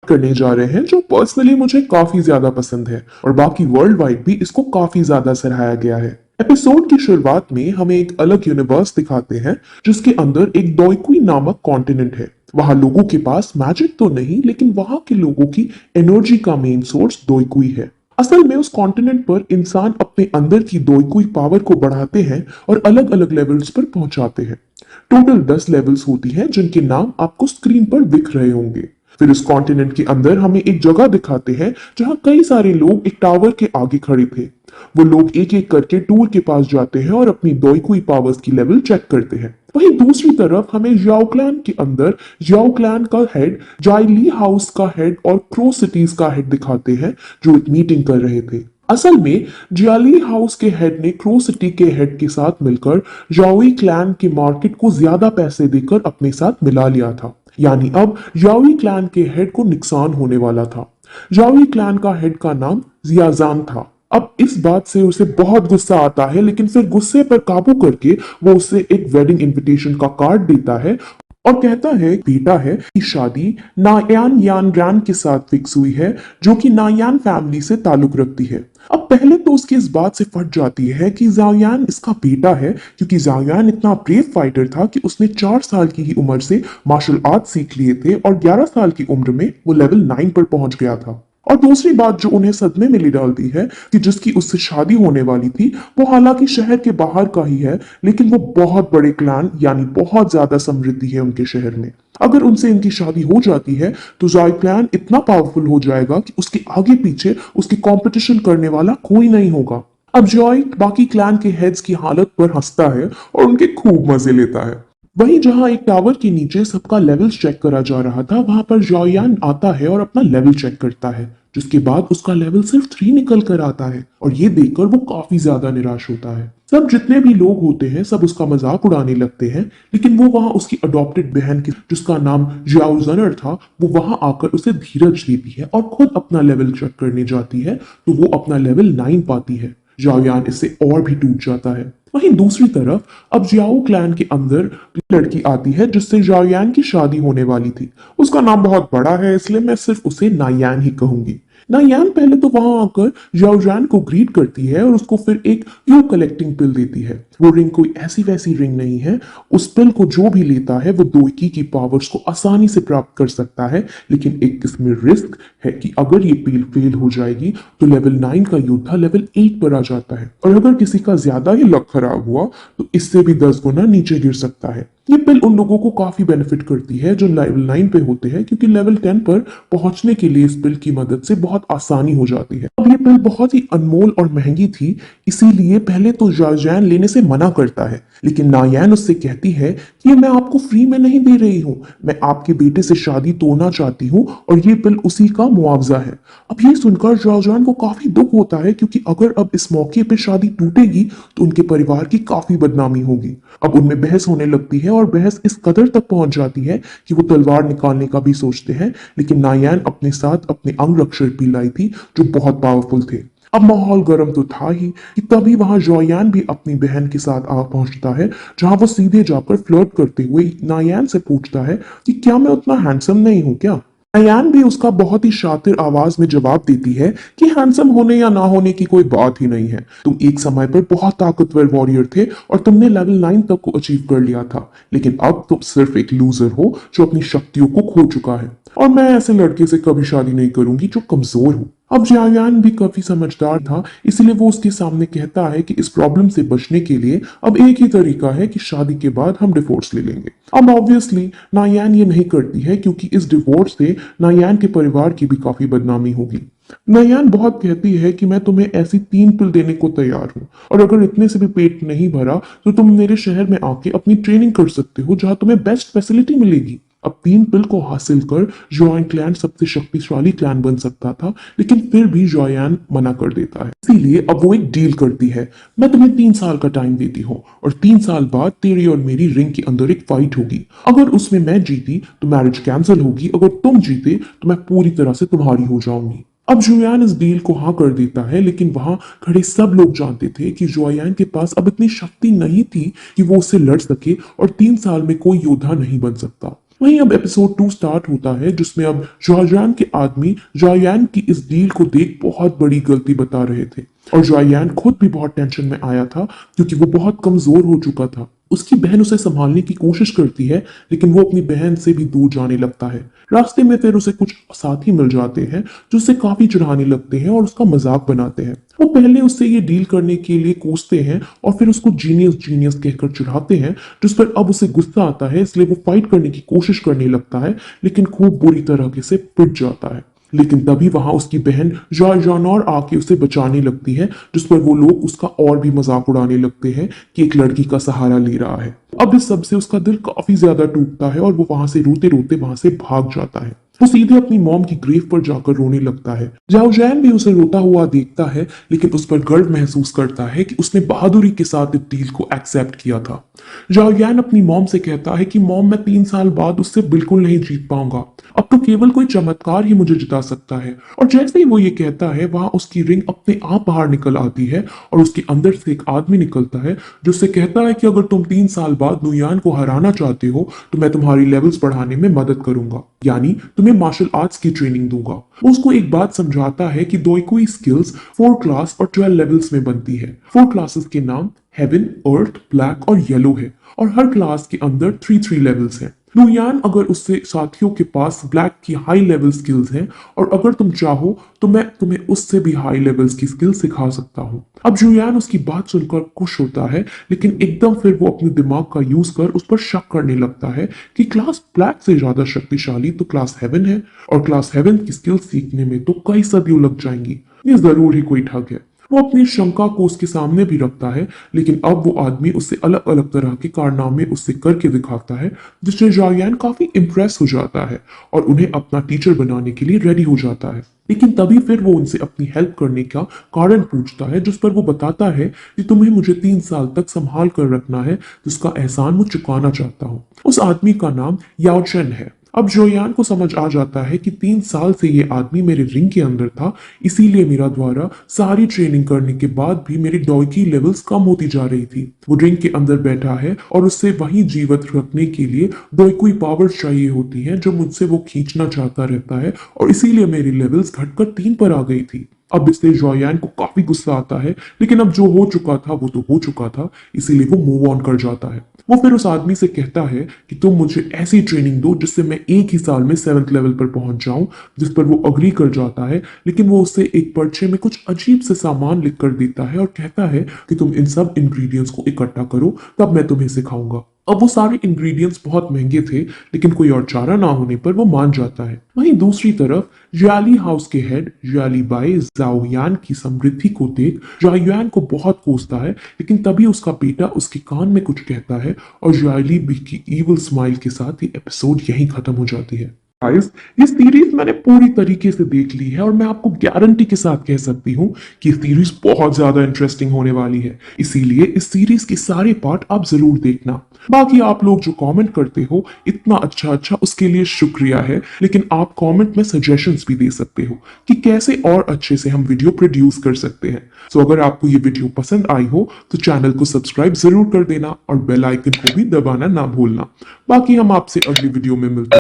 करने जा रहे हैं जो पर्सनली मुझे काफी ज्यादा पसंद है और बाकी वर्ल्ड वाइड भी इसको काफी ज्यादा सराहाया गया है। एपिसोड की शुरुआत में हमें एक अलग यूनिवर्स दिखाते हैं जिसके अंदर एक दोइकुई नामक कॉन्टिनेंट है। वहां लोगों के पास मैजिक तो नहीं, लेकिन वहां के लोगों की एनर्जी का मेन सोर्स दोइकुई है। असल में उस कॉन्टिनेंट पर इंसान अपने अंदर की दोइकुई पावर को बढ़ाते हैं और अलग अलग लेवल्स पर पहुंचाते हैं। टोटल 10 लेवल्स होती हैं जिनके नाम आपको स्क्रीन पर दिख रहे होंगे। फिर इस कॉन्टिनेंट के अंदर हमें एक जगह दिखाते हैं जहां कई सारे लोग एक टावर के आगे खड़े थे। वो लोग एक एक करके टूर के पास जाते हैं और अपनी दोइकुई पावर्स की लेवल चेक करते हैं। वहीं दूसरी तरफ हमें याओ क्लैन के अंदर याओ क्लैन का हेड, जाइली हाउस का हेड और क्रो सिटीज का हेड दिखाते हैं जो एक मीटिंग कर रहे थे। असल में जियाली हाउस के हेड ने क्रो सिटी के हेड के साथ मिलकर याओई क्लैन के मार्केट को ज्यादा पैसे देकर अपने साथ मिला लिया था। यानी अब याओई क्लैन के हेड को नुकसान होने वाला था। याओई क्लैन का हेड का नाम जियाजान था। अब इस बात से उसे बहुत गुस्सा आता है, लेकिन फिर गुस्से पर काबू करके वो उसे एक वेडिंग इनविटेशन का कार्ड देता है और कहता है बेटा है कि शादी नायान यान रैन के साथ फिक्स हुई है जो कि नायान फैमिली से ताल्लुक रखती है। अब पहले तो उसकी इस बात से फट जाती है कि जाओयान इसका बेटा है, क्योंकि जाओयान इतना ब्रेव फाइटर था कि उसने 4 साल की ही उम्र से मार्शल आर्ट सीख लिए थे और 11 साल की उम्र में वो लेवल 9 पर पहुंच गया था। और दूसरी बात जो उन्हें सदमे में ले डालती है कि जिसकी उससे शादी होने वाली थी वो हालांकि शहर के बाहर का ही है, लेकिन वो बहुत बड़े क्लैन यानी बहुत ज्यादा समृद्धि है उनके शहर में। अगर उनसे इनकी शादी हो जाती है तो जाय क्लैन इतना पावरफुल हो जाएगा कि उसके आगे पीछे उसकी कंपटीशन करने वाला कोई नहीं होगा। अब जॉय बाकी क्लैन के हेड्स की हालत पर हंसता है और उनके खूब मजे लेता है। वहीं जहां एक टावर के नीचे सबका लेवल चेक करा जा रहा था, वहां पर जॉयान आता है और अपना लेवल चेक करता है, जिसके बाद उसका लेवल सिर्फ 3 निकल कर आता है और ये देखकर वो काफी ज्यादा निराश होता है। सब जितने भी लोग होते हैं सब उसका मजाक उड़ाने लगते हैं, लेकिन वो वहां उसकी अडॉप्टेड बहन की जिसका नाम जियाओ जनर था वो वहां आकर उसे धीरज देती है और खुद अपना लेवल चेक करने जाती है, तो वो अपना लेवल 9 पाती है। जाओयान इससे और भी टूट जाता है। वहीं दूसरी तरफ अब जियाओ क्लैन के अंदर लड़की आती है जिससे जाओयान की शादी होने वाली थी। उसका नाम बहुत बड़ा है इसलिए मैं सिर्फ उसे नायान ही कहूंगी। नायान पहले तो वहां आकर जाओयान को ग्रीट करती है और उसको फिर एक यू कलेक्टिंग पिल देती है। वो रिंग कोई ऐसी वैसी रिंग नहीं है। उस पिल को जो भी लेता है वो दोइकी की पावर्स को आसानी से प्राप्त कर सकता है, लेकिन एक इसमें रिस्क है कि अगर ये पिल फेल हो जाएगी तो लेवल 9 का योद्धा लेवल 8 पर आ जाता है और अगर किसी का ज्यादा ही लक खराब हुआ तो इससे भी 10 गुना नीचे गिर सकता है। ये पिल उन लोगों को काफी बेनिफिट करती है जो लेवल 9 पे होते हैं, क्योंकि लेवल 10 पर पहुंचने के लिए इस पिल की मदद से बहुत आसानी हो जाती है। अब ये पिल बहुत ही अनमोल और महंगी थी, इसीलिए पहले तो जाजैन लेने से मना करता है, लेकिन नायान उससे कहती है कि ये मैं आपको फ्री में नहीं दे रही हूँ, मैं आपके बेटे से शादी तोड़ना चाहती हूँ और ये पिल उसी का मुआवजा है। अब ये सुनकर जाजैन को काफी दुख होता है, क्योंकि अगर अब इस मौके पर शादी टूटेगी तो उनके परिवार की काफी बदनामी होगी। अब उनमें बहस होने लगती है और बहस इस कदर तक पहुंच जाती है कि वो तलवार निकालने का भी सोचते हैं, लेकिन नायान अपने साथ अपने अंग रक्षक भी लाई थी जो बहुत पावरफुल थे। अब माहौल गर्म तो था ही कि तभी वहां जॉयान भी अपनी बहन के साथ आ पहुंचता है, जहां वो सीधे जाकर फ्लर्ट करते हुए नायान से पूछता है कि क्या मैं उतना हैंडसम नहीं हूं क्या। नायान भी उसका बहुत ही शातिर आवाज में जवाब देती है कि हैंडसम होने या ना होने की कोई बात ही नहीं है। तुम एक समय पर बहुत ताकतवर वॉरियर थे और तुमने लेवल 9 तक को अचीव कर लिया था, लेकिन अब तुम सिर्फ एक लूजर हो जो अपनी शक्तियों को खो चुका है और मैं ऐसे लड़के से कभी शादी नहीं करूंगी जो कमजोर हो। अब जायान भी काफी समझदार था, इसलिए वो उसके सामने कहता है कि इस प्रॉब्लम से बचने के लिए अब एक ही तरीका है कि शादी के बाद हम डिवोर्स ले लेंगे। अब ऑब्वियसली नायान ये नहीं करती है, क्योंकि इस डिवोर्स से नायान के परिवार की भी काफी बदनामी होगी। नायान बहुत कहती है कि मैं तुम्हें ऐसी 3 पिल देने को तैयार हूँ और अगर इतने से भी पेट नहीं भरा तो तुम मेरे शहर में आके अपनी ट्रेनिंग कर सकते हो, जहां तुम्हें बेस्ट फैसिलिटी मिलेगी। अब 3 पिल को हासिल कर जॉयन क्लैन सबसे शक्तिशाली क्लैन बन सकता था, लेकिन फिर भी जॉयन मना कर देता है। इसीलिए अब वो एक डील करती है, मैं तुम्हें 3 साल का टाइम देती हूँ और 3 साल बाद तेरी और मेरी रिंग के अंदर एक फाइट होगी। अगर उसमें मैं जीती तो मैरिज कैंसिल होगी, अगर तुम जीते तो मैं पूरी तरह से तुम्हारी हो जाऊंगी। अब जुयान इस डील को हाँ कर देता है, लेकिन वहां खड़े सब लोग जानते थे कि जुयान के पास अब इतनी शक्ति नहीं थी कि वो उससे लड़ सके और 3 साल में कोई योद्धा नहीं बन सकता। वहीं अब एपिसोड 2 स्टार्ट होता है जिसमें अब जॉयान के आदमी जॉयान की इस डील को देख बहुत बड़ी गलती बता रहे थे और जॉयान खुद भी बहुत टेंशन में आया था क्योंकि वो बहुत कमजोर हो चुका था। उसकी बहन उसे संभालने की कोशिश करती है लेकिन वो अपनी बहन से भी दूर जाने लगता है। रास्ते में फिर उसे कुछ साथी मिल जाते हैं जो उसे काफी चिढ़ाने लगते हैं और उसका मजाक बनाते हैं। वो पहले उससे ये डील करने के लिए कोसते हैं और फिर उसको जीनियस जीनियस कहकर चिढ़ाते हैं जिस पर अब उसे गुस्सा आता है, इसलिए वो फाइट करने की कोशिश करने लगता है लेकिन खूब बुरी तरह से पिट जाता है। लेकिन तभी वहां उसकी बहन जॉनौर आके उसे बचाने लगती है जिस पर वो लोग उसका और भी मजाक उड़ाने लगते हैं कि एक लड़की का सहारा ले रहा है। अब इस सब से उसका दिल काफी ज्यादा टूटता है और वो वहां से रोते रोते वहां से भाग जाता है। वो सीधे अपनी मॉम की ग्रेव पर जाकर रोने लगता है। जाओजैन भी उसे रोता हुआ देखता है लेकिन उस पर गर्व महसूस करता है कि उसने बहादुरी के साथ इस डील को एक्सेप्ट किया था। जाओयान अपनी मॉम से कहता है कि मॉम, मैं 3 साल बाद उससे बिल्कुल नहीं जीत पाऊंगा, अब तो केवल कोई चमत्कार ही मुझे जिता सकता है। और जैसे ही वो ये कहता है वहां उसकी रिंग अपने आप बाहर निकल आती है और उसके अंदर से एक आदमी निकलता है जो उससे कहता है कि अगर तुम 3 साल बाद नुयान को हराना चाहते हो तो मैं तुम्हारी लेवल्स बढ़ाने में मदद करूंगा, यानी तुम्हें मार्शल आर्ट्स की ट्रेनिंग दूंगा। वो उसको एक बात समझाता है कि दोईकुई स्किल्स 4 क्लास और 12 लेवल्स में बनती है। 4 क्लासेस के नाम हेवन, अर्थ, ब्लैक और येलो है और हर क्लास के अंदर 3 लेवल्स हैं। लुयान अगर उससे साथियों के पास ब्लैक की हाई लेवल स्किल्स हैं और अगर तुम चाहो तो मैं तुम्हें उससे भी हाई लेवल्स की स्किल सिखा सकता हूँ। अब जुयान उसकी बात सुनकर खुश होता है लेकिन एकदम फिर वो अपने दिमाग का यूज कर उस पर शक करने लगता है कि क्लास ब्लैक से ज्यादा शक्तिशाली तो क्लास हेवन है और क्लास हेवन की स्किल सीखने में तो कई सदियों लग जाएंगी, ये जरूर ही कोई ठग है। वो अपनी शंका को उसके सामने भी रखता है लेकिन अब वो आदमी उससे अलग अलग तरह के कारनामे उससे करके दिखाता है जिससे जायान काफी इम्प्रेस हो जाता है और उन्हें अपना टीचर बनाने के लिए रेडी हो जाता है। लेकिन तभी फिर वो उनसे अपनी हेल्प करने का कारण पूछता है जिस पर वो बताता है कि तुम्हें मुझे 3 साल तक संभाल कर रखना है जिसका एहसान मैं चुकाना चाहता हूँ। उस आदमी का नाम याओचेन है। अब जोयान को समझ आ जाता है कि 3 साल से ये आदमी मेरे रिंग के अंदर था, इसीलिए मेरा द्वारा सारी ट्रेनिंग करने के बाद भी मेरी डॉयकी लेवल्स कम होती जा रही थी। वो रिंग के अंदर बैठा है और उससे वहीं जीवित रखने के लिए डॉयकुई पावर्स चाहिए होती हैं जो मुझसे वो खींचना चाहता रहता है और इसीलिए मेरी लेवल्स घटकर 3 पर आ गई थी। अब इससे जोयान को काफी गुस्सा आता है लेकिन अब जो हो चुका था वो तो हो चुका था, इसीलिए वो मूव ऑन कर जाता है। वो फिर उस आदमी से कहता है कि तुम मुझे ऐसी ट्रेनिंग दो जिससे मैं एक ही साल में 7th लेवल पर पहुंच जाऊं, जिस पर वो अग्री कर जाता है लेकिन वो उससे एक पर्चे में कुछ अजीब से सामान लिख कर देता है और कहता है कि तुम इन सब इंग्रेडिएंट्स को इकट्ठा करो तब मैं तुम्हें सिखाऊंगा। अब वो सारे इंग्रेडिएंट्स बहुत महंगे थे लेकिन कोई और चारा ना होने पर वो मान जाता है। वहीं दूसरी तरफ जियाली हाउस के हेड जियाली बाई जाओयान की समृद्धि को देख जाओयान को बहुत कोसता है लेकिन तभी उसका बेटा उसके कान में कुछ कहता है और जियाली बी की इविल स्माइल के साथ ये एपिसोड यहीं खत्म हो जाती है। गाइस, ये सीरीज मैंने पूरी तरीके से देख ली है और मैं आपको गारंटी के साथ कह सकती हूँ कि सीरीज बहुत ज्यादा इंटरेस्टिंग होने वाली है, इसीलिए इस सीरीज के सारे पार्ट आप जरूर देखना। बाकी आप लोग जो कमेंट करते हो इतना अच्छा अच्छा उसके लिए शुक्रिया है, लेकिन आप कमेंट में सजेशंस भी दे सकते हो कि कैसे और अच्छे से हम वीडियो प्रोड्यूस कर सकते हैं। सो अगर आपको ये वीडियो पसंद आई हो तो चैनल को सब्सक्राइब जरूर कर देना और बेल आइकन को भी दबाना ना भूलना। बाकी हम आपसे अगली वीडियो में मिलते हैं।